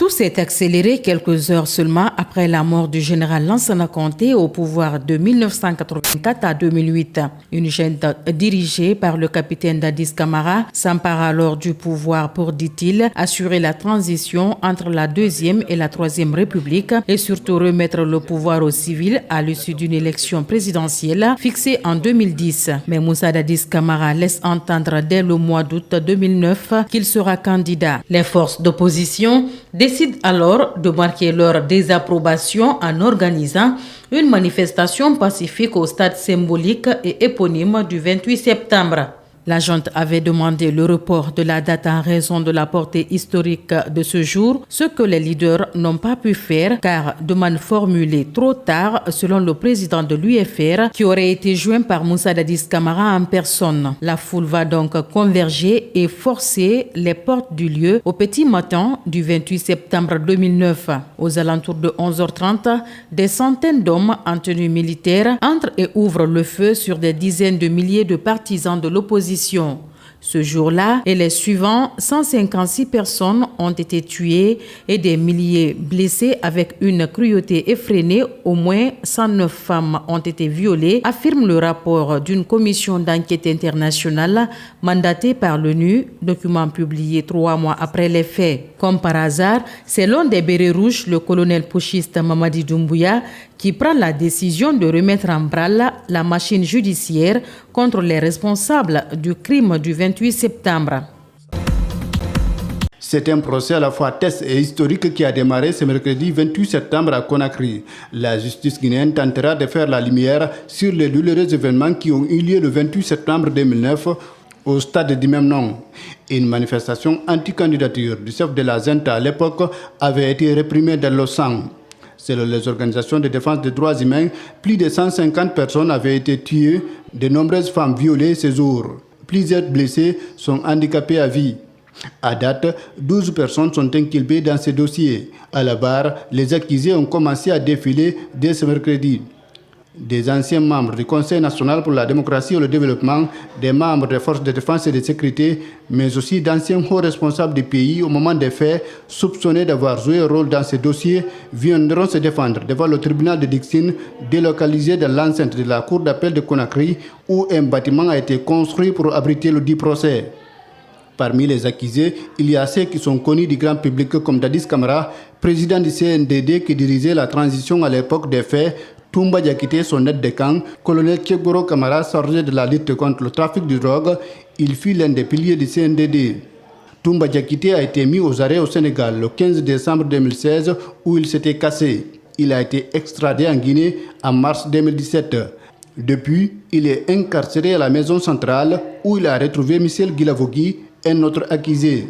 Tout s'est accéléré quelques heures seulement après la mort du général Lansana Conté au pouvoir de 1984 à 2008. Une junte dirigée par le capitaine Dadis Camara s'empare alors du pouvoir pour, dit-il, assurer la transition entre la Deuxième et la Troisième République et surtout remettre le pouvoir aux civils à l'issue d'une élection présidentielle fixée en 2010. Mais Moussa Dadis Camara laisse entendre dès le mois d'août 2009 qu'il sera candidat. Les forces d'opposition décident alors de marquer leur désapprobation en organisant une manifestation pacifique au stade symbolique et éponyme du 28 septembre. La junte avait demandé le report de la date en raison de la portée historique de ce jour, ce que les leaders n'ont pas pu faire car demande formulée trop tard selon le président de l'UFR qui aurait été joint par Moussa Dadis Camara en personne. La foule va donc converger et forcer les portes du lieu au petit matin du 28 septembre 2009. Aux alentours de 11h30, des centaines d'hommes en tenue militaire entrent et ouvrent le feu sur des dizaines de milliers de partisans de l'opposition. Ce jour-là et les suivants, 156 personnes ont été tuées et des milliers blessés avec une cruauté effrénée. Au moins 109 femmes ont été violées, affirme le rapport d'une commission d'enquête internationale mandatée par l'ONU, document publié 3 mois après les faits. Comme par hasard, c'est l'un des bérets rouges, le colonel putschiste Mamadi Doumbouya, qui prend la décision de remettre en branle la machine judiciaire contre les responsables du crime du 28 septembre. C'est un procès à la fois test et historique qui a démarré ce mercredi 28 septembre à Conakry. La justice guinéenne tentera de faire la lumière sur les douloureux événements qui ont eu lieu le 28 septembre 2009 au stade du même nom. Une manifestation anti-candidature du chef de la junte à l'époque avait été réprimée dans le sang. Selon les organisations de défense des droits humains, plus de 150 personnes avaient été tuées, de nombreuses femmes violées ce jour. Plusieurs blessés sont handicapés à vie. À date, 12 personnes sont inculpées dans ce dossier. À la barre, les accusés ont commencé à défiler dès ce mercredi. Des anciens membres du Conseil national pour la démocratie et le développement, des membres des forces de défense et de sécurité, mais aussi d'anciens hauts responsables du pays au moment des faits, soupçonnés d'avoir joué un rôle dans ce dossier, viendront se défendre devant le tribunal de Dixine, délocalisé dans l'enceinte de la cour d'appel de Conakry, où un bâtiment a été construit pour abriter le dit procès. Parmi les accusés, il y a ceux qui sont connus du grand public comme Dadis Camara, président du CNDD qui dirigeait la transition à l'époque des faits, Toumba Diakité, son aide de camp, colonel Keboro Camara, chargé de la lutte contre le trafic de drogue, il fut l'un des piliers du CNDD. Toumba Diakité a été mis aux arrêts au Sénégal le 15 décembre 2016 où il s'était cassé. Il a été extradé en Guinée en mars 2017. Depuis, il est incarcéré à la maison centrale où il a retrouvé Michel Guilavogui, un autre accusé.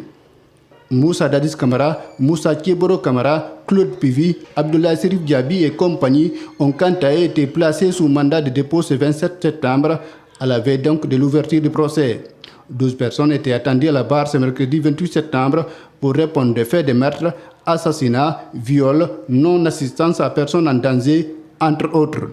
Moussa Dadis Camara, Moussa Keboro Camara, Claude Pivi, Abdoulaye Serif Diaby et compagnie ont quant à eux été placés sous mandat de dépôt ce 27 septembre, à la veille donc de l'ouverture du procès. 12 personnes étaient attendues à la barre ce mercredi 28 septembre pour répondre des faits de meurtre, assassinat, viol, non-assistance à personne en danger, entre autres.